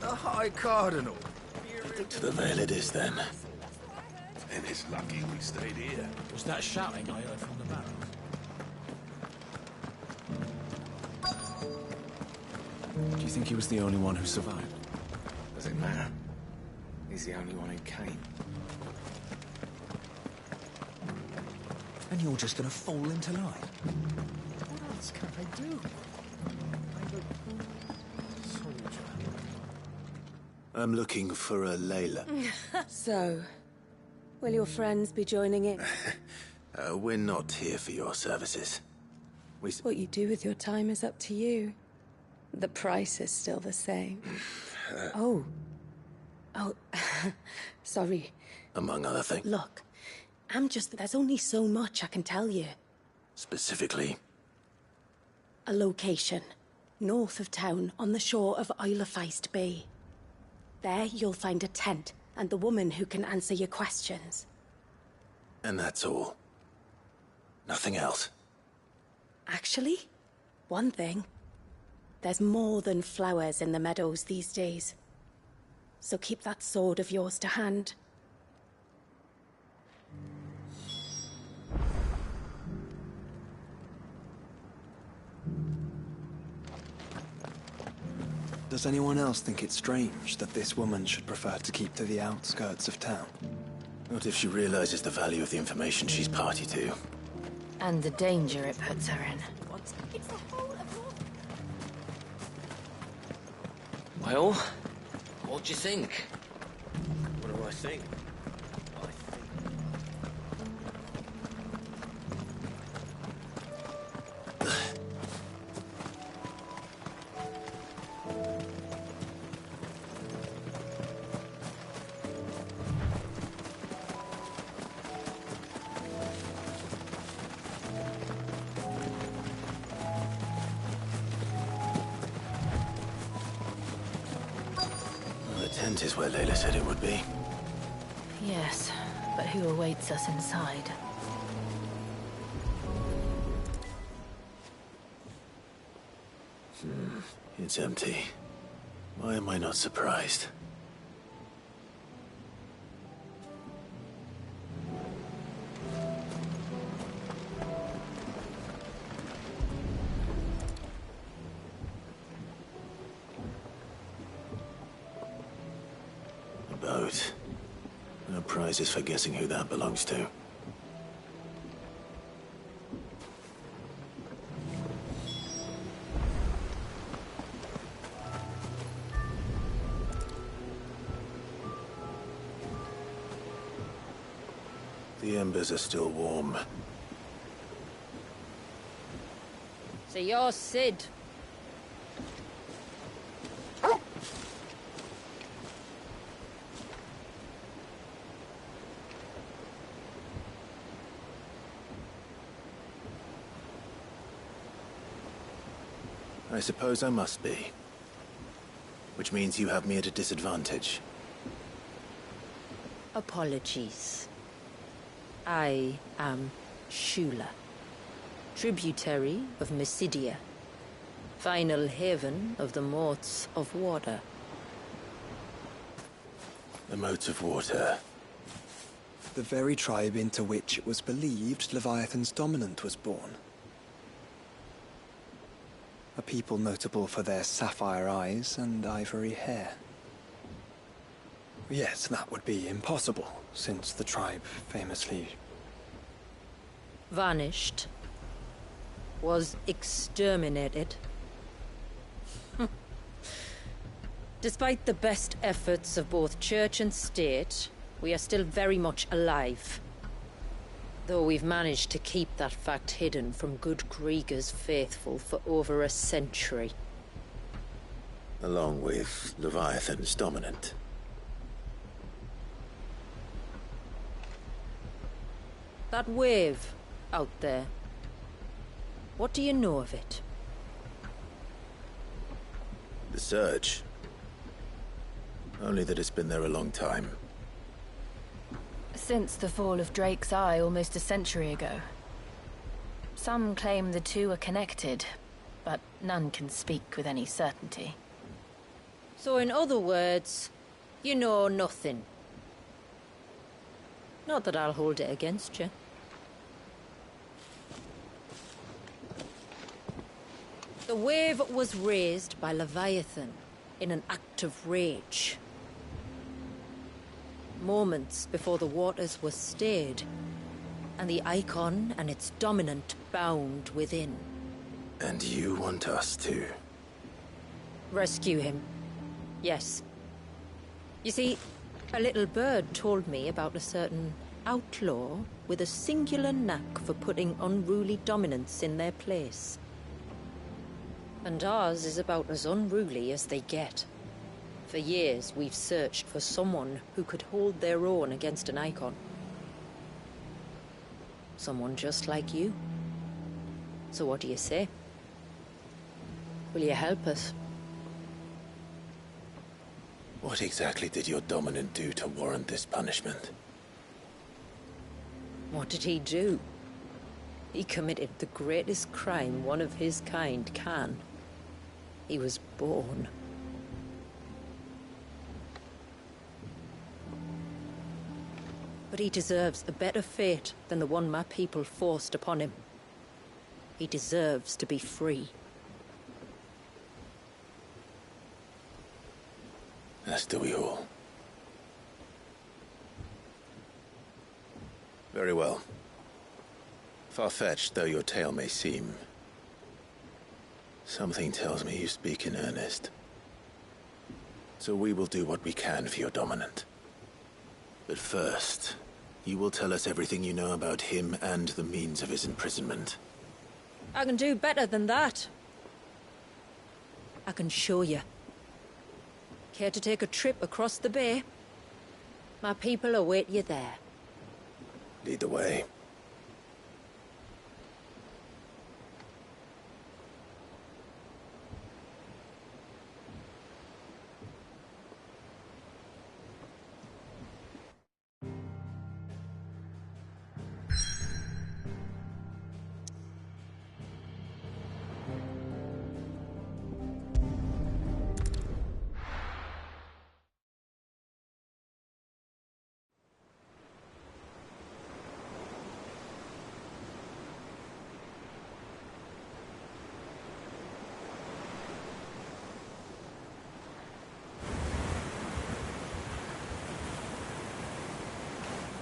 The High Cardinal. To the Vale it is, then. And it's lucky we stayed here. Was that shouting I heard from the barrels? Do you think he was the only one who survived? Does it matter? He's the only one who came. And you're just gonna fall into line? What else can I do? I'm a soldier. I'm looking for a Layla. So, will your friends be joining in? We're not here for your services. What you do with your time is up to you. The price is still the same. Oh, sorry. Among other things. Look, there's only so much I can tell you. Specifically? A location, north of town, on the shore of Isle of Feist Bay. There you'll find a tent, and the woman who can answer your questions. And that's all? Nothing else? Actually, one thing. There's more than flowers in the meadows these days. So keep that sword of yours to hand. Does anyone else think it's strange that this woman should prefer to keep to the outskirts of town? Not if she realizes the value of the information she's party to. And the danger it puts her in. It's the whole of North. Well, what do you think? What do I think? The tent is where Layla said it would be. Yes, but who awaits us inside? It's empty. Why am I not surprised? A boat. No prizes for guessing who that belongs to. The embers are still warm. So you're Sid. I suppose I must be. Which means you have me at a disadvantage. Apologies. I am Shula, tributary of Mysidia, final haven of the Moats of Water. The Moats of Water. The very tribe into which it was believed Leviathan's dominant was born. A people notable for their sapphire eyes and ivory hair. Yes, that would be impossible, since the tribe famously... Vanished. Was exterminated. Despite the best efforts of both church and state, we are still very much alive. Though we've managed to keep that fact hidden from good Grieger's faithful for over a century. Along with Leviathan's dominant. That wave out there. What do you know of it? The Surge. Only that it's been there a long time. Since the fall of Drake's Eye almost a century ago. Some claim the two are connected, but none can speak with any certainty. So in other words, you know nothing. Not that I'll hold it against you. The wave was raised by Leviathan in an act of rage. Moments before the waters were stayed, and the Icon and its dominant bound within. And you want us to? Rescue him. Yes. You see, a little bird told me about a certain outlaw with a singular knack for putting unruly dominants in their place. And ours is about as unruly as they get. For years, we've searched for someone who could hold their own against an Icon. Someone just like you. So what do you say? Will you help us? What exactly did your dominant do to warrant this punishment? What did he do? He committed the greatest crime one of his kind can. He was born. But he deserves a better fate than the one my people forced upon him. He deserves to be free. As do we all. Very well. Far-fetched though your tale may seem, something tells me you speak in earnest. So we will do what we can for your dominant. But first, you will tell us everything you know about him and the means of his imprisonment. I can do better than that. I can show you. Care to take a trip across the bay? My people await you there. Lead the way.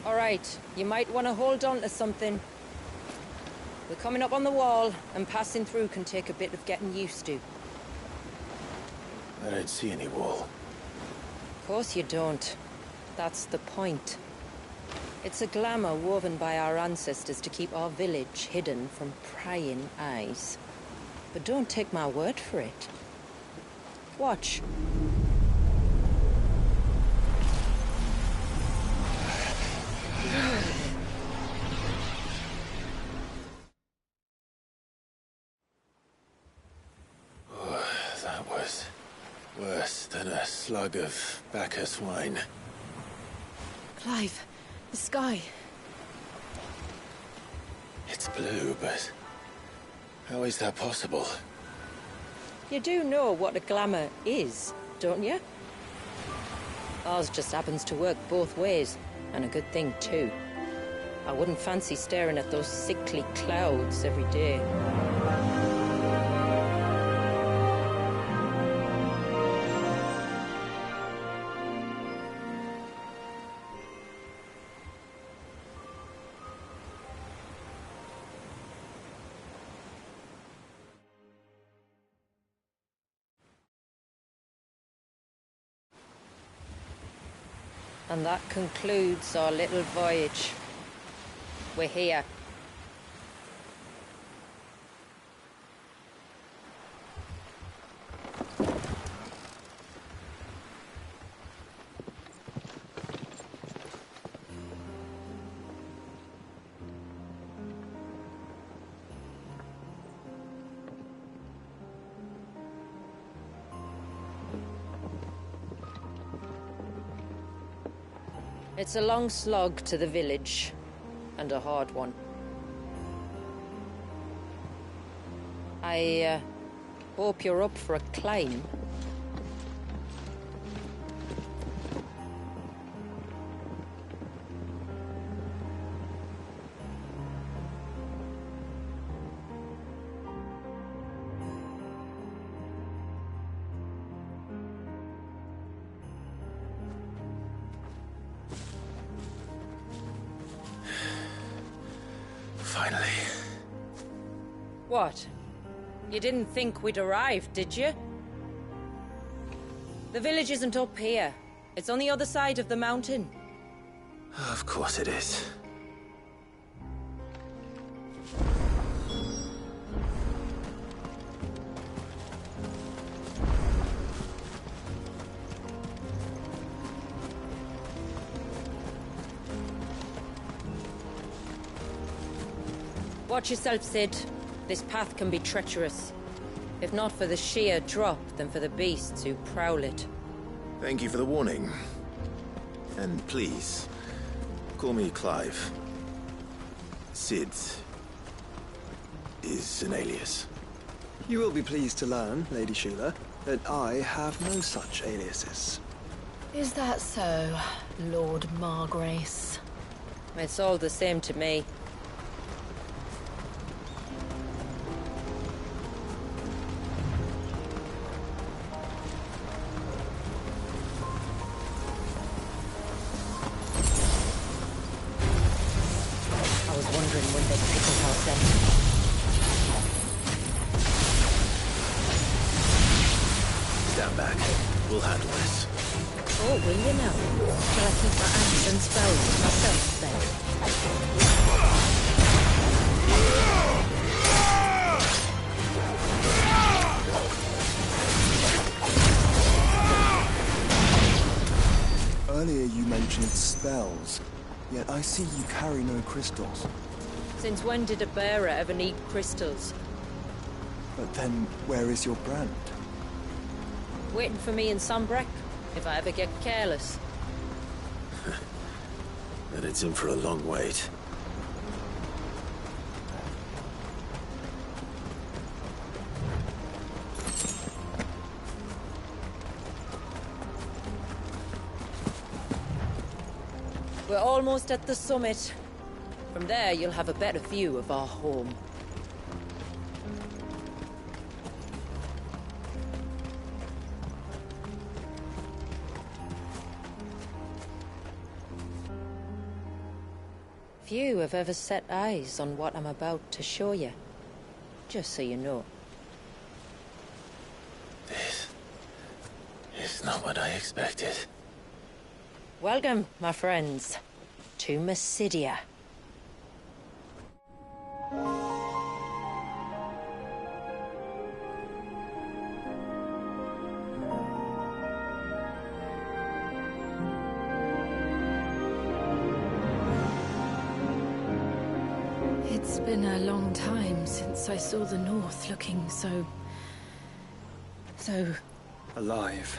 All right, you might want to hold on to something. We're coming up on the wall, and passing through can take a bit of getting used to. I don't see any wall. Of course you don't. That's the point. It's a glamour woven by our ancestors to keep our village hidden from prying eyes. But don't take my word for it. Watch. That was worse than a slug of Bacchus wine. Clive, the sky. It's blue, but how is that possible? You do know what a glamour is, don't you? Ours just happens to work both ways, and a good thing too. I wouldn't fancy staring at those sickly clouds every day. And that concludes our little voyage. We're here. It's a long slog to the village, and a hard one. I Hope you're up for a climb. Finally. What? You didn't think we'd arrived, did you? The village isn't up here. It's on the other side of the mountain. Of course it is. Watch yourself, Sid. This path can be treacherous. If not for the sheer drop, then for the beasts who prowl it. Thank you for the warning. And please, call me Clive. Sid is an alias. You will be pleased to learn, Lady Shula, that I have no such aliases. Is that so, Lord Margrace? It's all the same to me. Stand back. We'll handle this. Oh, will you now? Shall I keep my axe and spells to myself then? Earlier you mentioned spells, yet I see you carry no crystals. Since when did a bearer ever need crystals? But then, where is your brand? Waiting for me in Sombrek, if I ever get careless. Then it's in for a long wait. We're almost at the summit. From there, you'll have a better view of our home. Few have ever set eyes on what I'm about to show you. Just so you know. This is not what I expected. Welcome, my friends, to Mysidia. It's been a long time since I saw the North looking so... Alive.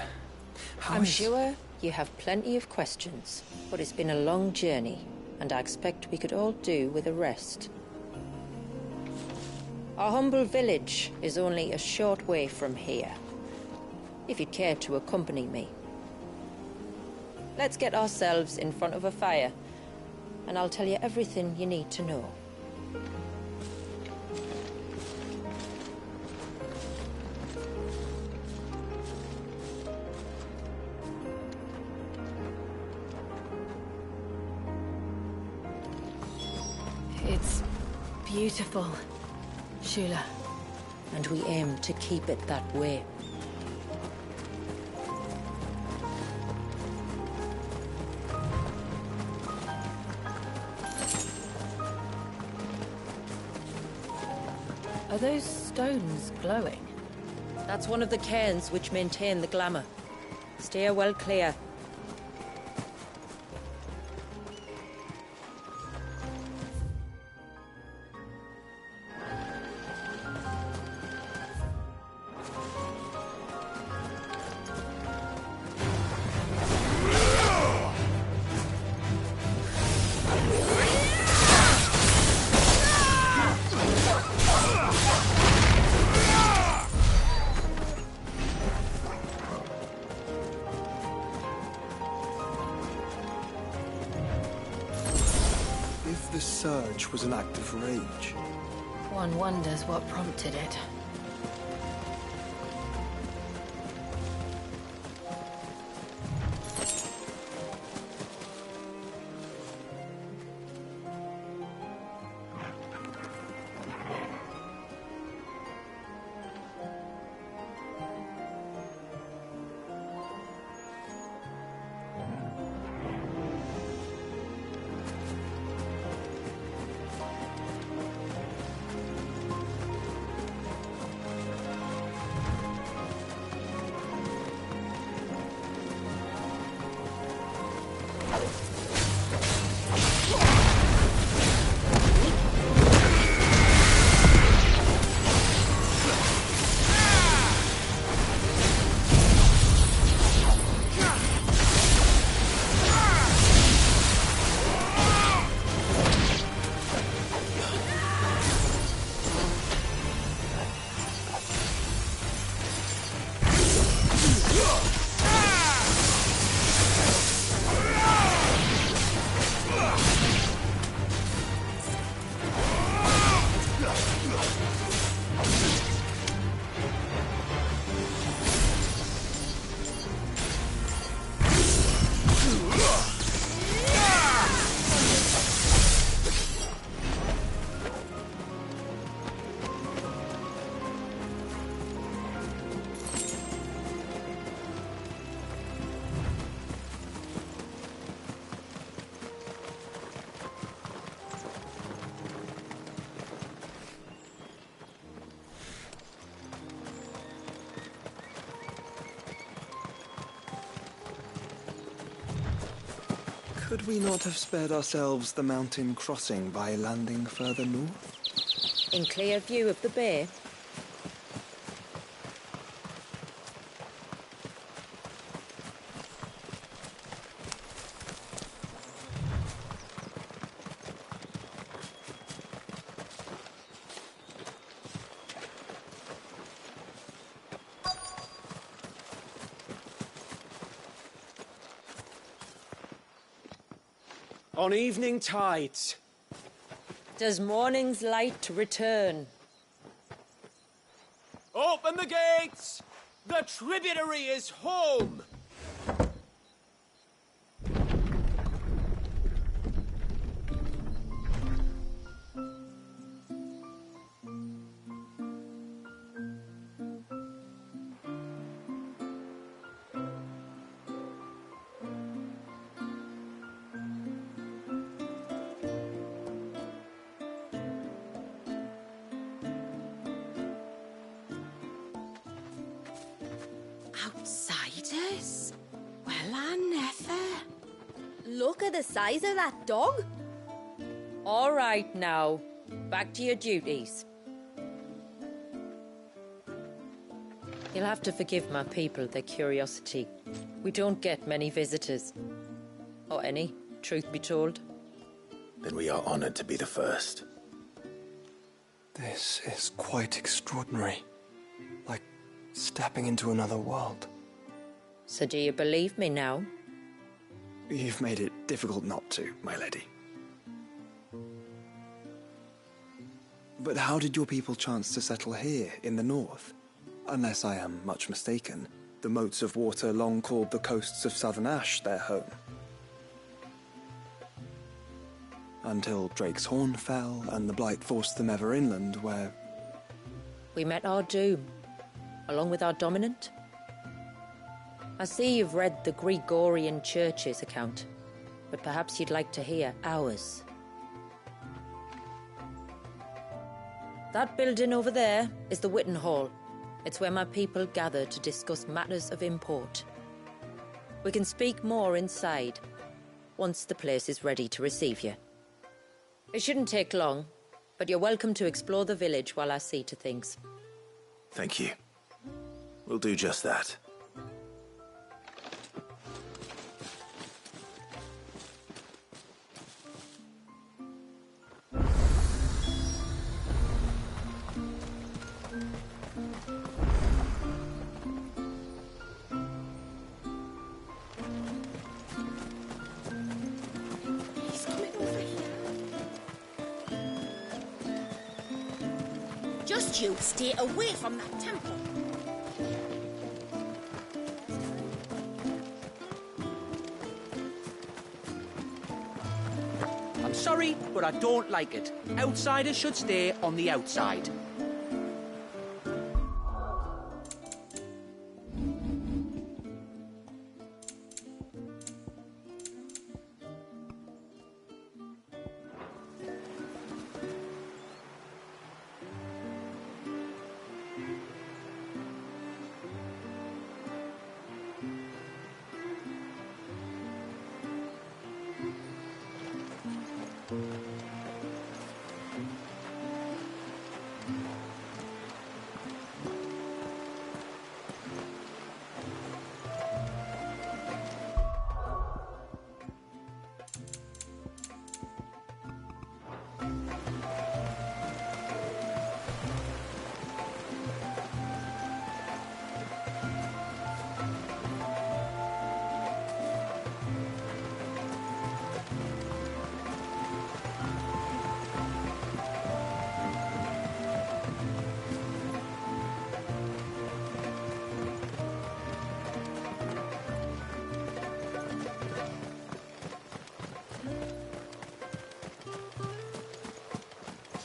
I'm sure you have plenty of questions, but it's been a long journey, and I expect we could all do with a rest. Our humble village is only a short way from here, if you'd care to accompany me. Let's get ourselves in front of a fire, and I'll tell you everything you need to know. It's beautiful, Shula. And we aim to keep it that way. Are those stones glowing? That's one of the cairns which maintain the glamour. Steer well clear. this surge was an act of rage. One wonders what prompted it. Could we not have spared ourselves the mountain crossing by landing further north? In clear view of the bay? On evening tides. Does morning's light return? Open the gates! The tributary is home! Outsiders? Well, I never. Look at the size of that dog. All right now, back to your duties. You'll have to forgive my people their curiosity. We don't get many visitors. Or any, truth be told. Then we are honored to be the first. This is quite extraordinary. Like stepping into another world. So do you believe me now? You've made it difficult not to, my lady. But how did your people chance to settle here in the north? Unless I am much mistaken, the moats of water long called the coasts of Southern Ash their home. Until Drake's Horn fell and the Blight forced them ever inland, where... We met our doom, along with our dominant. I see you've read the Gregorian Church's account, but perhaps you'd like to hear ours. That building over there is the Witten Hall. It's where my people gather to discuss matters of import. We can speak more inside, once the place is ready to receive you. It shouldn't take long, but you're welcome to explore the village while I see to things. Thank you. We'll do just that. told you, stay away from that temple. I'm sorry, but I don't like it. Outsiders should stay on the outside.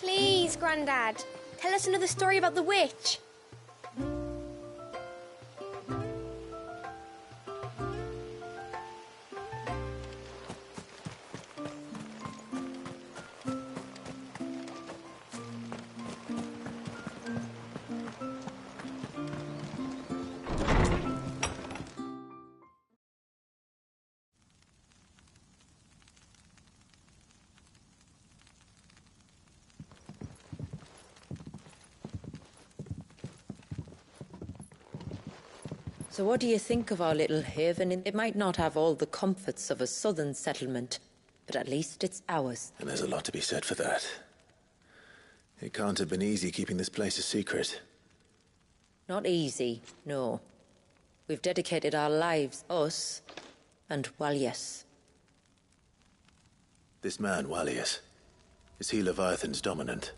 Please, Grandad, tell us another story about the witch. So what do you think of our little haven? It might not have all the comforts of a southern settlement, but at least it's ours. And there's a lot to be said for that. It can't have been easy keeping this place a secret. Not easy, no. We've dedicated our lives, us, and Wallius. This man, Wallius, is he Leviathan's dominant?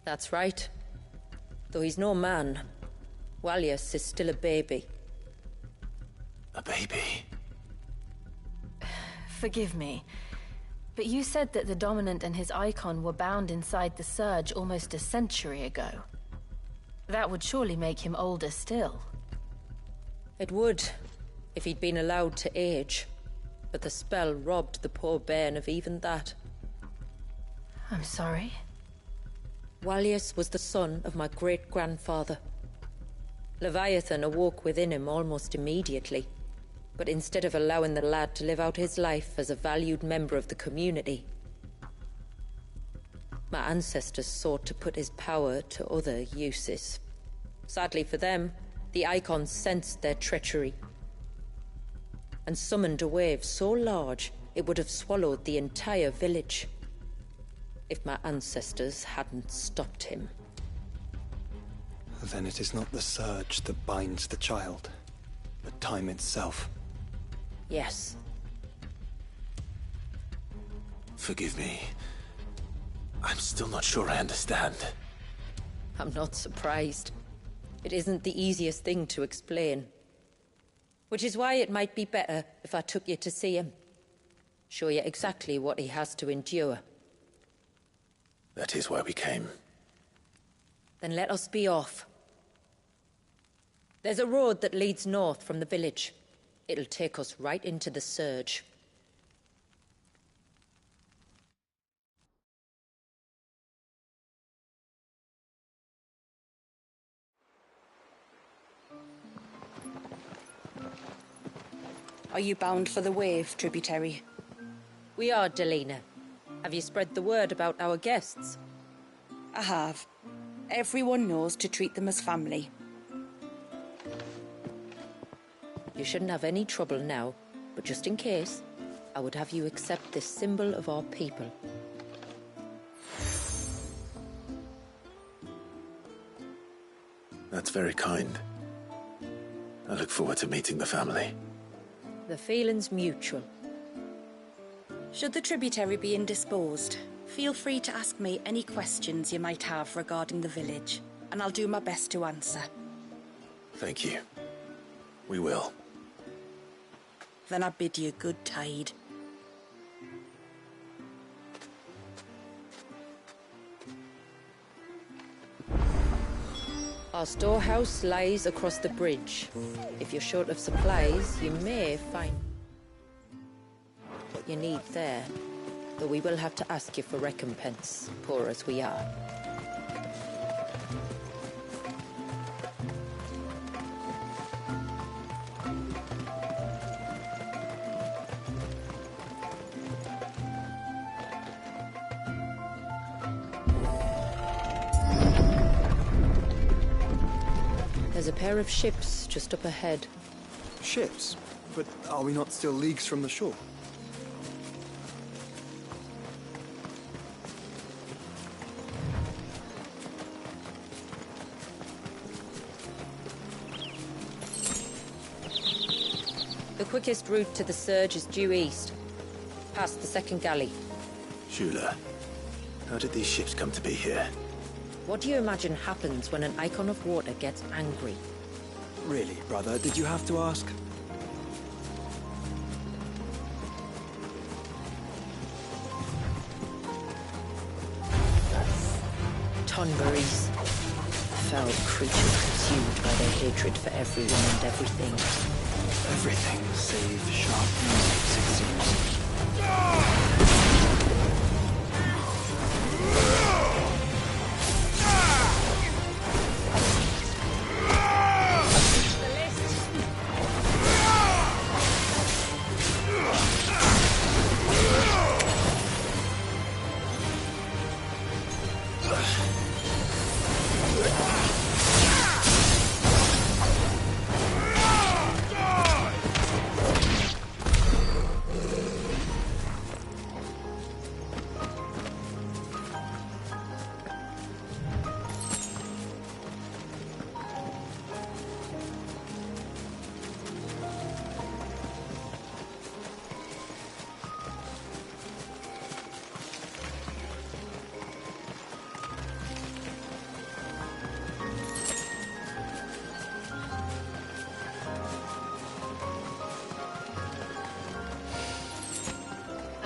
That's right. Though he's no man, Wallius is still a baby. A baby? Forgive me, but you said that the Dominant and his icon were bound inside the Surge almost a century ago. That would surely make him older still. It would, if he'd been allowed to age. But the spell robbed the poor bairn of even that. I'm sorry. Wallius was the son of my great-grandfather. Leviathan awoke within him almost immediately, but instead of allowing the lad to live out his life as a valued member of the community, my ancestors sought to put his power to other uses. Sadly for them, the Icons sensed their treachery and summoned a wave so large it would have swallowed the entire village if my ancestors hadn't stopped him. Then it is not the Surge that binds the child, but time itself. Yes. Forgive me. I'm still not sure I understand. I'm not surprised. It isn't the easiest thing to explain. Which is why it might be better if I took you to see him. Show you exactly what he has to endure. That is why we came. Then let us be off. There's a road that leads north from the village. It'll take us right into the Surge. Are you bound for the Wave, tributary? We are, Delina. Have you spread the word about our guests? I have. Everyone knows to treat them as family. You shouldn't have any trouble now, but just in case, I would have you accept this symbol of our people. That's very kind. I look forward to meeting the family. The feeling's mutual. Should the tributary be indisposed, Feel free to ask me any questions you might have regarding the village, and I'll do my best to answer. Thank you. We will. Then I bid you good tide. Our storehouse lies across the bridge. If you're short of supplies, you may find what you need there. Though we will have to ask you for recompense, poor as we are. There's a pair of ships just up ahead. Ships? But are we not still leagues from the shore? The quickest route to the surge is due east, past the second galley. Shula, how did these ships come to be here? What do you imagine happens when an Icon of Water gets angry? Really, brother, did you have to ask? Tonberries. Foul creatures consumed by their hatred for everyone and everything. Everything save sharp knives, it seems.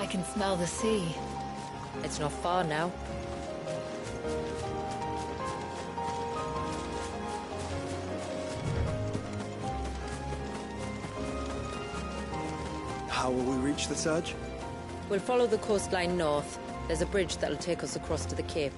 I can smell the sea. It's not far now. How will we reach the surge? We'll follow the coastline north. There's a bridge that'll take us across to the cape.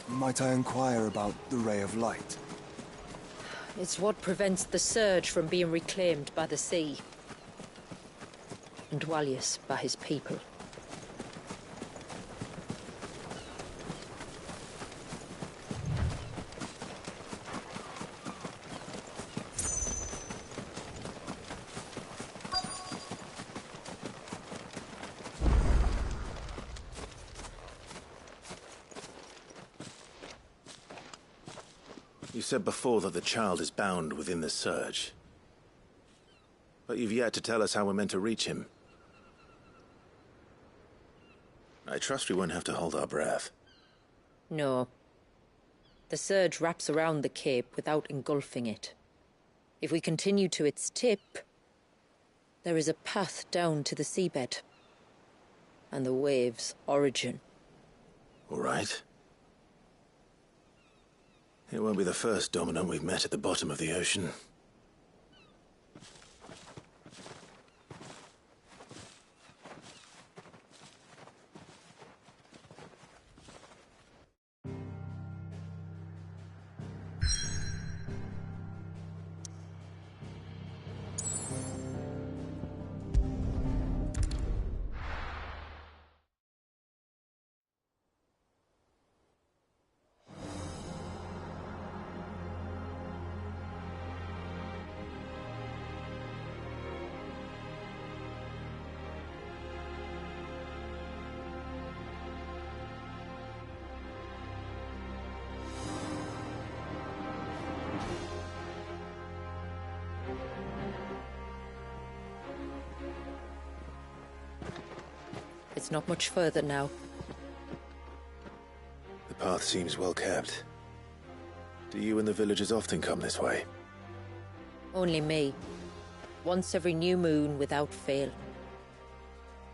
Might I inquire about the Ray of Light? It's what prevents the Surge from being reclaimed by the sea. And Dwalius by his people. You said before that the child is bound within the Surge. But you've yet to tell us how we're meant to reach him. I trust we won't have to hold our breath. No. The Surge wraps around the cape without engulfing it. If we continue to its tip, there is a path down to the seabed. And the wave's origin. All right. It won't be the first dominant we've met at the bottom of the ocean. It's not much further now. The path seems well kept. Do you and the villagers often come this way? Only me. Once every new moon without fail.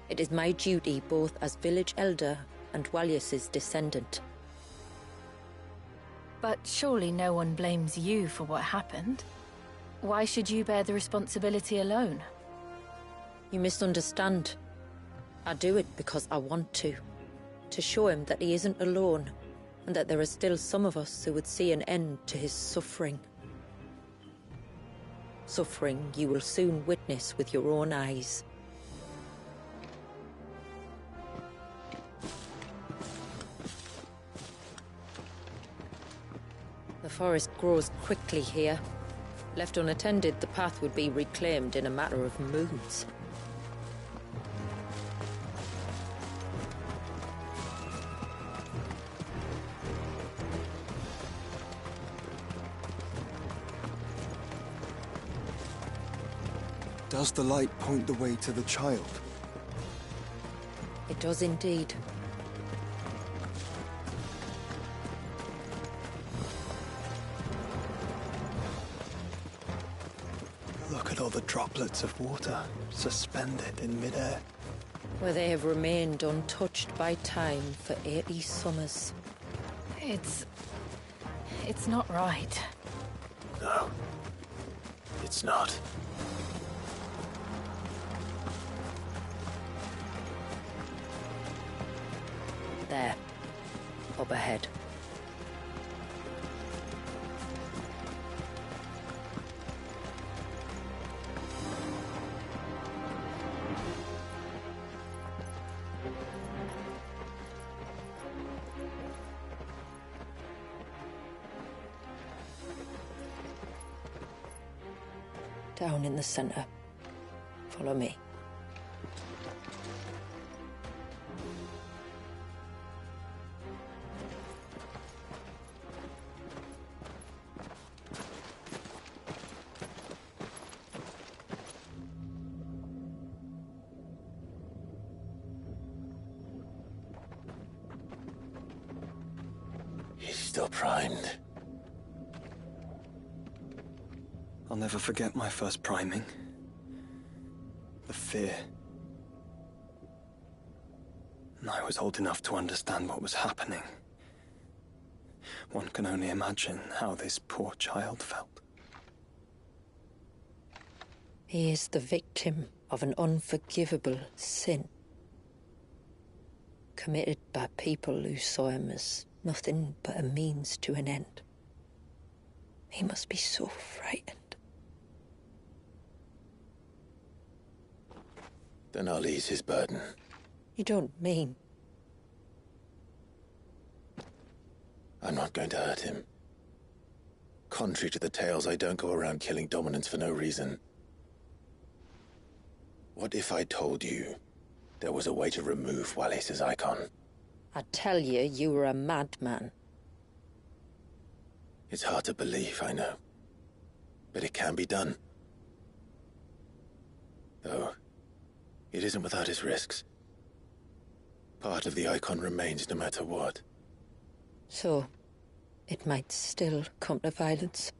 It is my duty both as village elder and Dwalius's descendant. But surely no one blames you for what happened. Why should you bear the responsibility alone? You misunderstand. I do it because I want to. To show him that he isn't alone, and that there are still some of us who would see an end to his suffering. Suffering you will soon witness with your own eyes. The forest grows quickly here. Left unattended, the path would be reclaimed in a matter of moons. Does the light point the way to the child? It does indeed. Look at all the droplets of water suspended in midair. Where they have remained untouched by time for 80 summers. It's not right. No. It's not. There. Up ahead. Down in the center. Follow me. He's still primed. I'll never forget my first priming. The fear. And I was old enough to understand what was happening. One can only imagine how this poor child felt. He is the victim of an unforgivable sin. Committed by people who saw him as nothing but a means to an end. He must be so frightened. Then I'll ease his burden. You don't mean... I'm not going to hurt him. Contrary to the tales, I don't go around killing dominants for no reason. What if I told you there was a way to remove Wallace's icon? I tell you, you were a madman. It's hard to believe, I know. But it can be done. Though, it isn't without its risks. Part of the icon remains no matter what. So, it might still come to violence.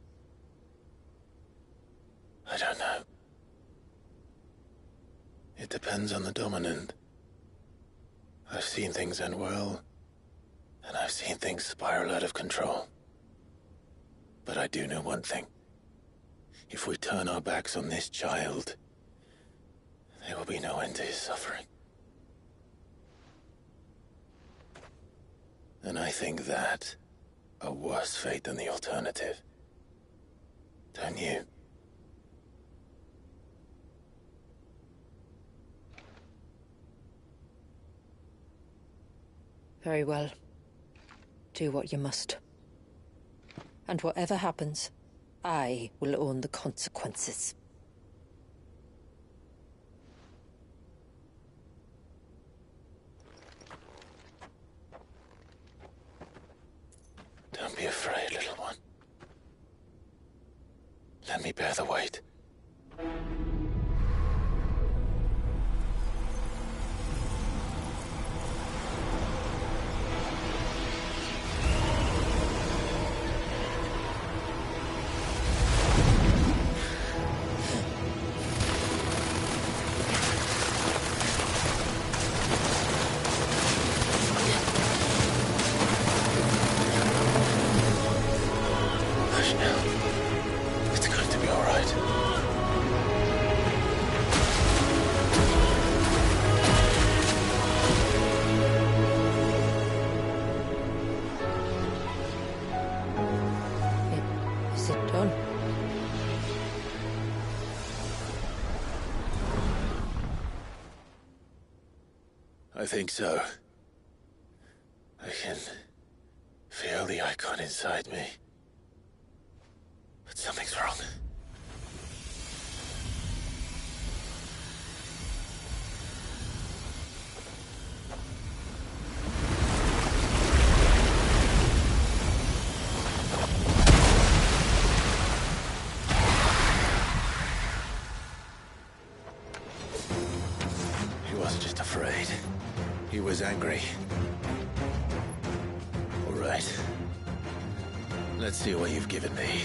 I don't know. It depends on the dominant. I've seen things end well, and I've seen things spiral out of control. But I do know one thing. If we turn our backs on this child, there will be no end to his suffering. And I think that a worse fate than the alternative. Don't you? Very well. Do what you must. And whatever happens, I will own the consequences. Don't be afraid, little one. Let me bear the weight. I think so. I can feel the icon inside me. But something's wrong. He wasn't just afraid. He was angry. All right. Let's see what you've given me.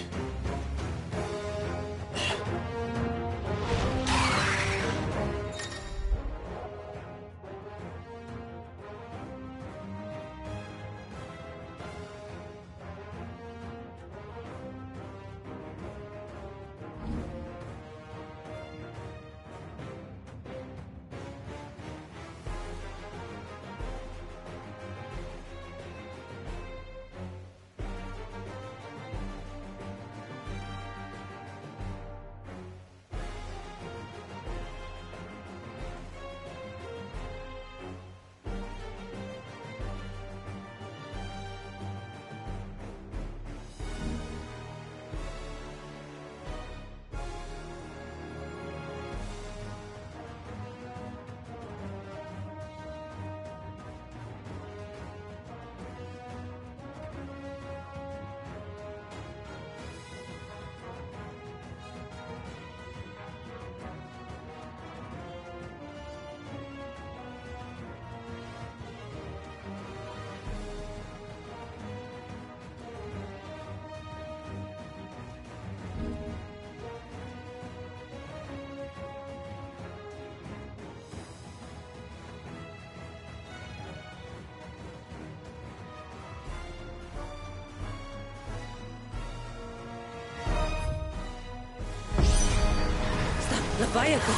Leviathan!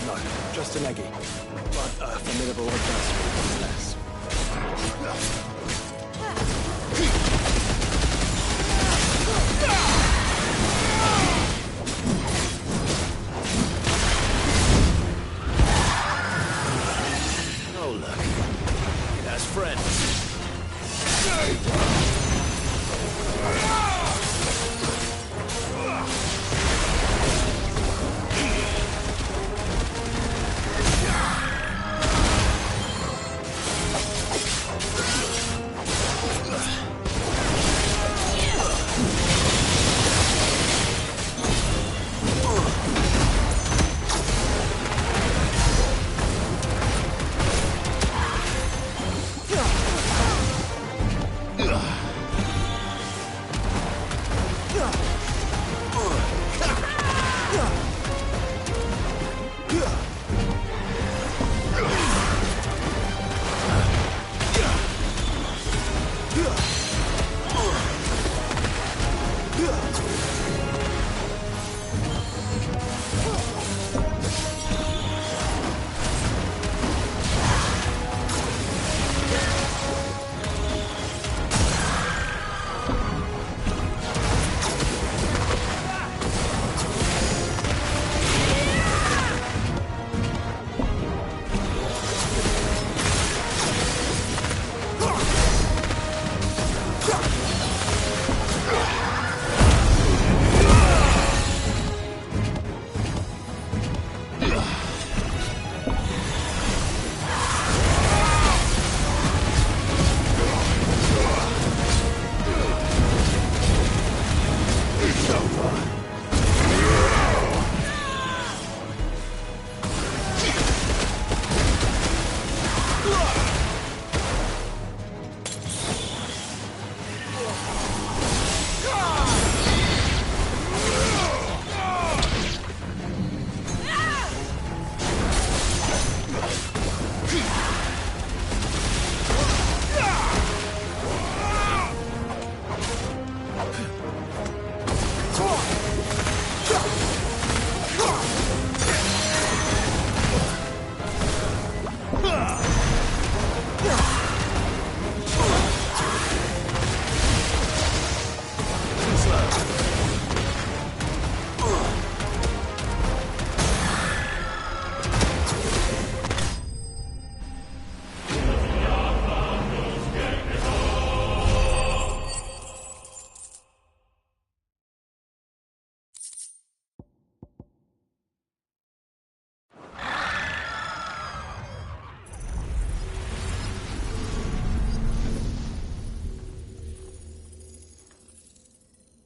No, just an eggy. But a formidable adversary nonetheless.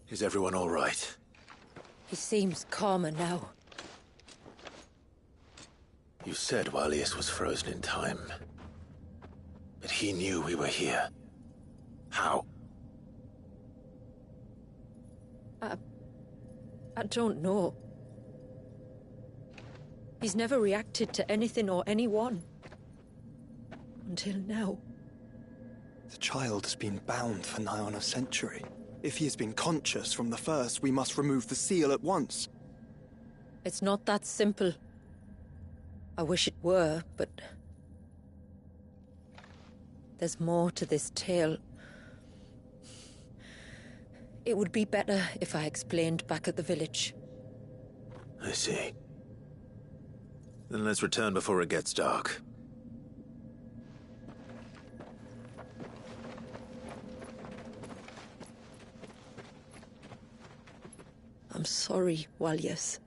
Is everyone all right? He seems calmer now. You said Walius was frozen in time. But he knew we were here. How? I don't know. He's never reacted to anything or anyone. Until now. The child has been bound for nigh on a century. If he has been conscious from the first, we must remove the seal at once. It's not that simple. I wish it were, but... there's more to this tale. It would be better if I explained back at the village. I see. Then let's return before it gets dark. I'm sorry, Walius.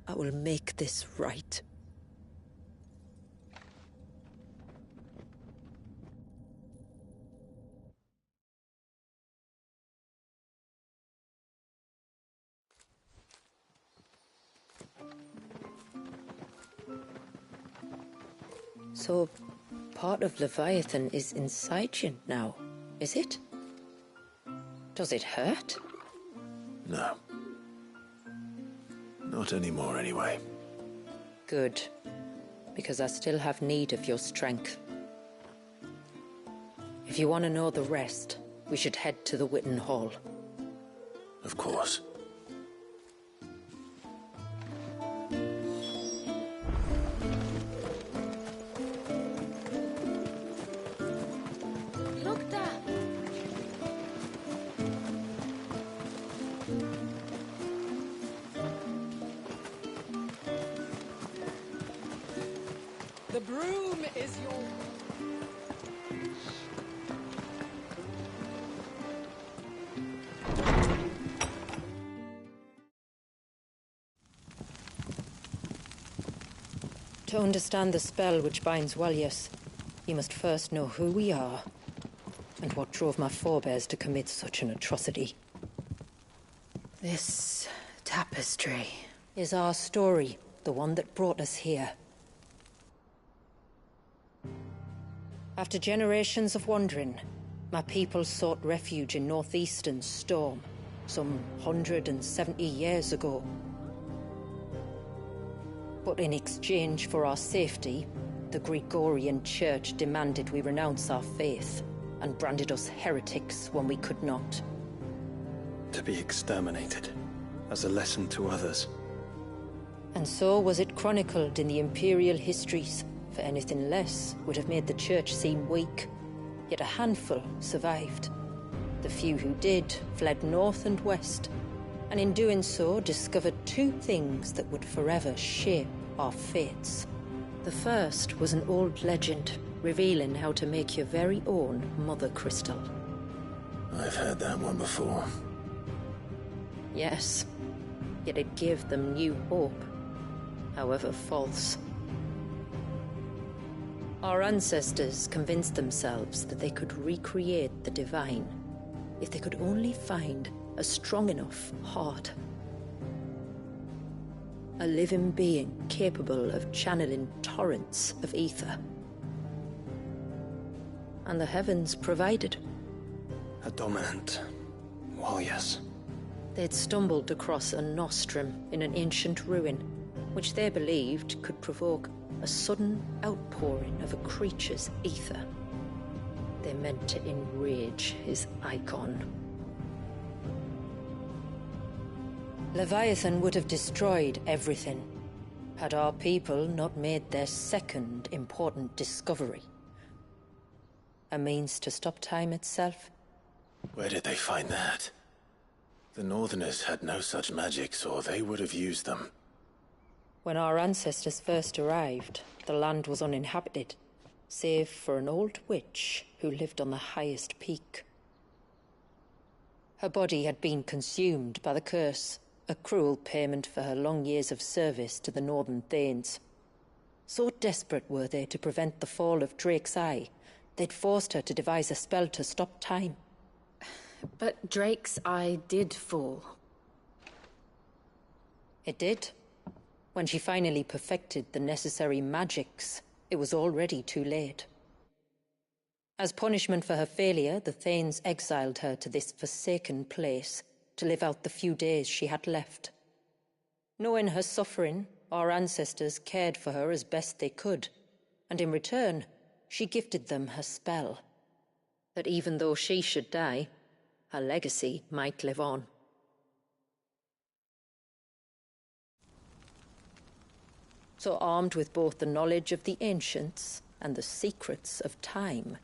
I will make this right. So, part of Leviathan is inside you now, is it? Does it hurt? No. Not anymore, anyway. Good. Because I still have need of your strength. If you want to know the rest, we should head to the Witten Hall. Of course. Look there! The broom is your... To understand the spell which binds Walyas, you must first know who we are, and what drove my forebears to commit such an atrocity. This tapestry is our story, the one that brought us here. After generations of wandering, my people sought refuge in northeastern Storm, some 170 years ago. But in exchange for our safety, the Gregorian Church demanded we renounce our faith, and branded us heretics when we could not. To be exterminated, as a lesson to others. And so was it chronicled in the Imperial histories, for anything less would have made the Church seem weak. Yet a handful survived. The few who did fled north and west, and in doing so discovered two things that would forever shape our fates. The first was an old legend, revealing how to make your very own Mother Crystal. I've heard that one before. Yes, yet it gave them new hope, however false. Our ancestors convinced themselves that they could recreate the divine if they could only find a strong enough heart. A living being capable of channeling torrents of ether. And the heavens provided. A dominant. Walyas. They'd stumbled across a nostrum in an ancient ruin, which they believed could provoke a sudden outpouring of a creature's ether. They meant to enrage his icon. Leviathan would have destroyed everything, had our people not made their second important discovery. A means to stop time itself. Where did they find that? The Northerners had no such magics, or they would have used them. When our ancestors first arrived, the land was uninhabited, save for an old witch who lived on the highest peak. Her body had been consumed by the curse, a cruel payment for her long years of service to the Northern Thanes. So desperate were they to prevent the fall of Drake's Eye, they'd forced her to devise a spell to stop time. But Drake's Eye did fall. It did. When she finally perfected the necessary magics, it was already too late. As punishment for her failure, the Thanes exiled her to this forsaken place to live out the few days she had left. Knowing her suffering, our ancestors cared for her as best they could, and in return, she gifted them her spell. That even though she should die, her legacy might live on. So armed with both the knowledge of the ancients and the secrets of time,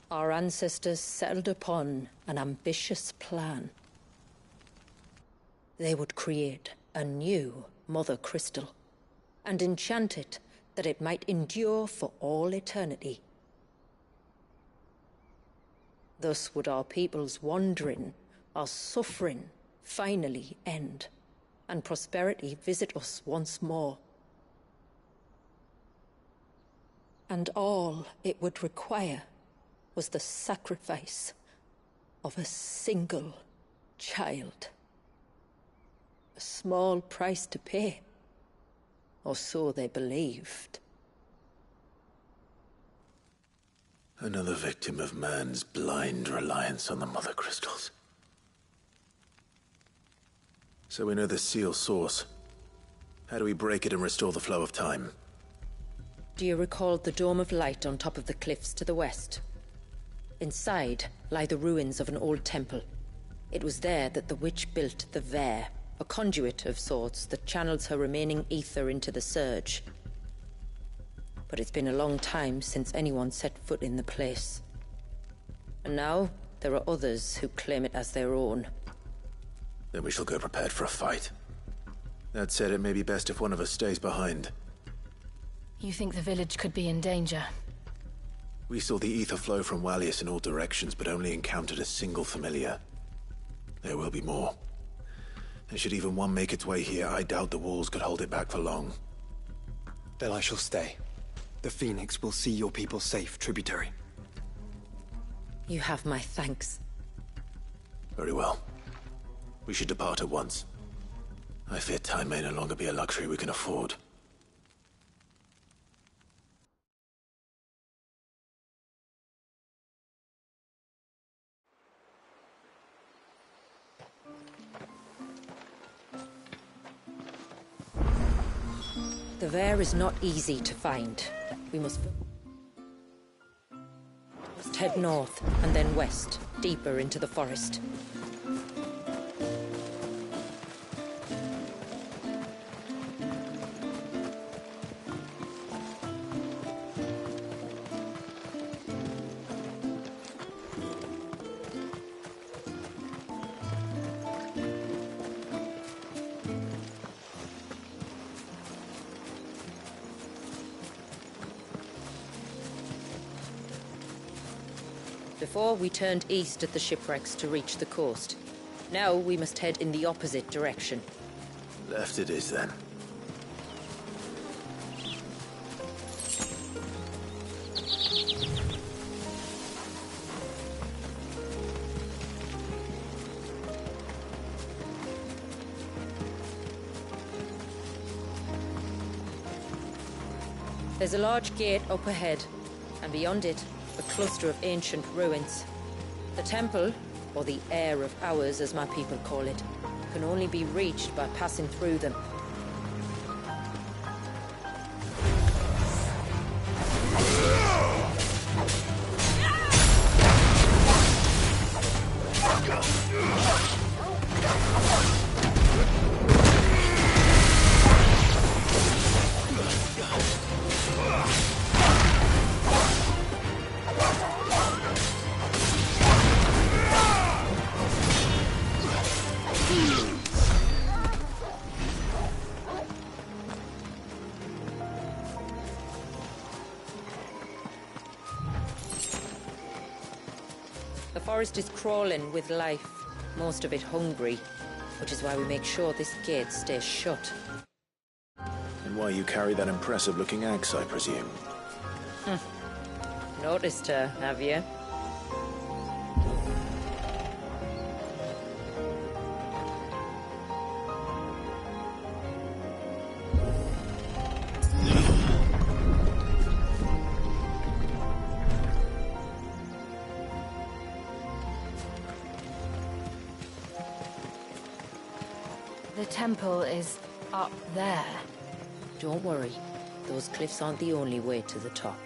our ancestors settled upon an ambitious plan. They would create a new Mother Crystal, and enchant it that it might endure for all eternity. Thus would our people's wandering, our suffering, finally end, and prosperity visit us once more. And all it would require was the sacrifice of a single child. A small price to pay, or so they believed. Another victim of man's blind reliance on the Mother Crystals. So we know the seal source. How do we break it and restore the flow of time? Do you recall the Dome of Light on top of the cliffs to the west? Inside lie the ruins of an old temple. It was there that the witch built the Vare, a conduit of sorts that channels her remaining ether into the Surge. But it's been a long time since anyone set foot in the place. And now, there are others who claim it as their own. Then we shall go prepared for a fight. That said, it may be best if one of us stays behind. You think the village could be in danger? We saw the ether flow from Walyas in all directions, but only encountered a single familiar. There will be more. And should even one make its way here, I doubt the walls could hold it back for long. Then I shall stay. The Phoenix will see your people safe, tributary. You have my thanks. Very well. We should depart at once. I fear time may no longer be a luxury we can afford. The Vare is not easy to find. We must head north and then west, deeper into the forest. Before, we turned east at the shipwrecks to reach the coast. Now we must head in the opposite direction. Left it is, then. There's a large gate up ahead, and beyond it, a cluster of ancient ruins. The temple, or the Heir of Hours as my people call it, can only be reached by passing through them. The forest is crawling with life, most of it hungry, which is why we make sure this gate stays shut. And why you carry that impressive-looking axe, I presume? Noticed her, have you? The temple is up there. Don't worry. Those cliffs aren't the only way to the top.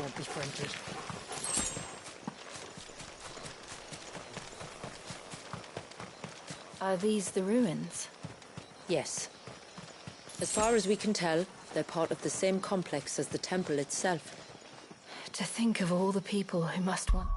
can't be printed. Are these the ruins? Yes. As far as we can tell, they're part of the same complex as the temple itself. To think of all the people who must want...